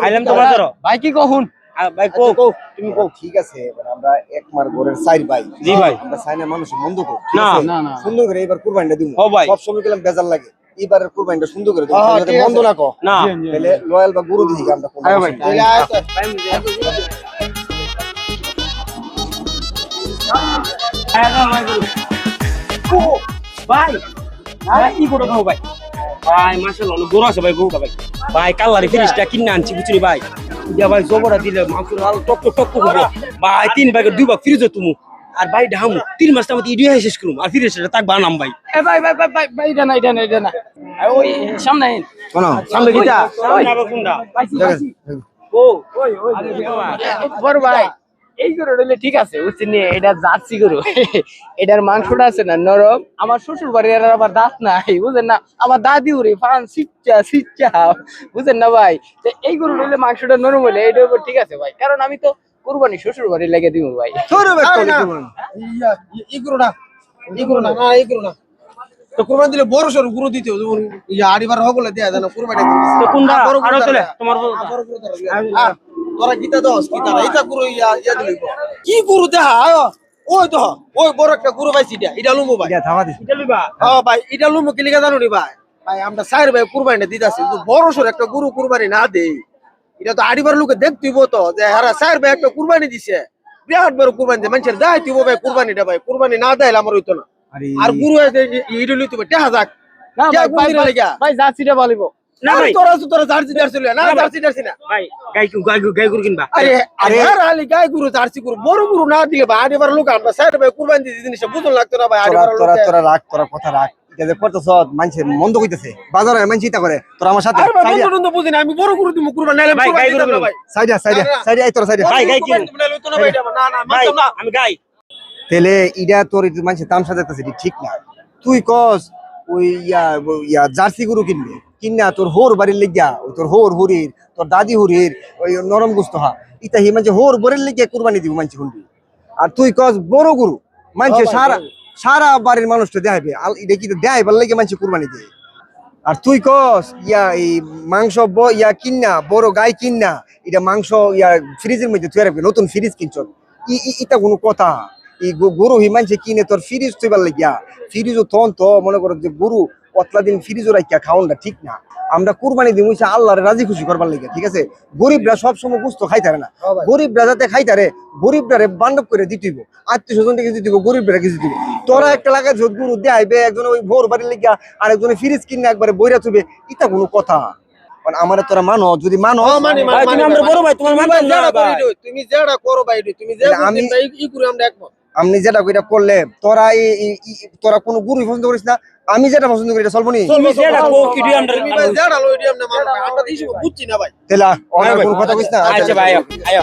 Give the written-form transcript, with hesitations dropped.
আইলাম তোমার ধরো ভাই কি কহুন ভাই কো তুমি কো ঠিক আছে আমরা এক মার ঘরের চার ভাই জি ভাই আমরা চাই না মানুষ মন্দ কো না না সুন্দর করে এবার কুরবানিটা দিব ও ভাই সব সময় গেলাম বেজার লাগে এবারের কুরবানিটা সুন্দর করে দিব হ্যাঁ, যাতে ঠিক আছে। মন্দ না কো না তাহলে লয়াল বা গুরু দিই আমরা আয় ভাই। তাহলে আয় তো। ভাই ভাই কি করো ভাই ভাই মাশাআল্লাহ অনেক বড় আছে ভাই গরুটা ভাই ভাই কালারে ফিনিশটা কিনে আনছি বুঝলি ভাই ইয়া ভাই জবরা দিলে মাংসের আরো টক টক টক হবে ভাই 3 ভাগের 2 ভাগ ফ্রিজে তুমি আর ভাই ডামু 3 মাসটা মত ইডিও শেষ করুম আর ফ্রিজটা তাক বানাম ভাই এ ভাই ভাই ভাই ভাই ভাই এটা না ওই সামনে আইন শোনো সামনে কিটা যাবে কোনটা ও ওই ওই বড় ভাই এই গরু হইলে ঠিক আছে বুঝছেন নি, এটা জার্সি গরু এটার মাংসটা আছে না নরম। আমার শ্বশুর বাড়ির আর আবার দাঁত নাই বুঝেন না, আমার দাদি উড়ে ফান সিচ্চা বুঝেন না ভাই। তো এই গরু হইলে মাংসটা নরম হইলে এইটার উপর ঠিক আছে ভাই, কারণ আমি তো কুরবানি শ্বশুর বাড়ি লেগে দিব ভাই। সরে বেক না, ইগুরো না ইগুরো না তো কুরবানি দিলে বড় সরু গুরু দিতে হবে, যেমন ইয়া আড়িবার হগলে দেয়া যায় না কুরবানি তো কোনটা আরো চলে তোমার তোরা গীতা দস গীতা এইটা গুরু ইয়া দিলি কি গুরু দেখা ওই তো ওই বড় একটা গুরু পাইছি এটা লুমু ভাই এটা থামা দিস এটা লইবা হ্যাঁ ভাই এটা লুমু কি লিগা জানো নি ভাই ভাই আমরা সাইর ভাই কুরবানিটা দিতাছি তো বড় সর একটা গুরু কুরবানি না দেই এটা তো আড়িবার লোকে দেখতিব তো যে হারা সাইর ভাই একটা কুরবানি দিছে বিরাট বড় কুরবানি দে মানুষের দাইতিব ভাই কুরবানিটা ভাই কুরবানি না দেইলে আমার হইতো না আর গুরু ইডি লইতে ভাই টেহা যাক না কে ভাই গুরু লাগা ভাই জার্সিটা বলিব না ভাই তোরা জার্সি জার্সি লইয়া না জার্সি জার্সি না ভাই গাই গরু কিনবা আরে আরে আলি গাই গুরু জার্সি গুরু বড় গুরু না দিলে ভাই আড়িবার লোক আমরা সাইড ভাই কুরবানি দিতে জিনিসটা বুঝন লাগতো না ভাই তোরা আড়িবার লোক তোরা তোরা রাখ তোরা কথা রাখ এটা যে করতেছ মানুষের মন্দ কইতেছে বাজারে মানুষ চিন্তা করে তোরা আমার সাথে আরে ভাই বন্ধু বুঝি না আমি বড় গুরু দিমু কুরবানি নাইলে ভাই, গাই গরু দিতাম না ভাই সাইডে সাইডে সাইডে এই তোরা সাইডে ভাই, গাই কিনুন। না না ভাই মানতাম না আমি গাই তেলে ইডা তোর মানুষের তামসা দেখতেছে ঠিক না তুই কস ওই ইয়া জার্সি গরু কিনবে কিনা তোর হোর বাড়ির লেগিয়া ওই তোর হোর হুরির তোর দাদি হুরির ওই নরম গুস্ত হা ইতা হি মানে হোর বরের লেগিয়া কুরবানি দিব মানুষ শুনবি আর তুই কস বড় গরু মানুষে সারা সারা বাড়ির মানুষটা দেখাবে এটা কি দেখাইবার লেগে মানুষ কুরবানি দেয় আর তুই কস এই মাংস কিন্না বড় গাই কিন্না এটা মাংস ফ্রিজের মধ্যে তুই রাখবি নতুন ফ্রিজ কিনছ এটা কোনো কথা এই গরু হি মানুষে কিনে তোর ফ্রিজ তুইবার লাগিয়া ফ্রিজও তখন তো মনে করো যে গরু অতলা দিন ফ্রিজও রাখিয়া খাওয়ানটা ঠিক না। আমরা কুরবানি দিই মুইছে আল্লাহরে রাজি খুশি করবার লাগে ঠিক আছে। গরিবরা সবসময় গুস্ত খাইতারে না, গরিবরা যাতে খাইতারে গরিবরা বান্ডব করে দিতেইব, আত্মীয় স্বজন থেকে দিতেইব, গরিবরা কিছু দিবে। তোরা একটা লাগাই ঝোট গরু দেয়াইবে একজনে ওই ভোর বাড়ির লেগিয়া আর একজনে ফ্রিজ কিনে একবারে বইরা থুবে, এটা কোনো কথা? কারণ আমারে তোরা মানো, যদি মানো ভাই তুমি আমরা বড় ভাই তোমার মানতাম না ভাই তুমি যেটা করো ভাই তুমি যে আমি- ই করে আমরা একমত আমি যেটা কইরা করলে তোরা তোরা কোনো গুরুই পছন্দ করিস না, আমি যেটা পছন্দ করি এটা চলবো নি। তুমি যেটা কো ইডি আমরা তুমি ভাই যেটা লইডি আমরা মানো আমরা দিছি বুঝছি না ভাই তেলা অনেক কোনো কথা কইস না। আচ্ছা ভাই আয়ো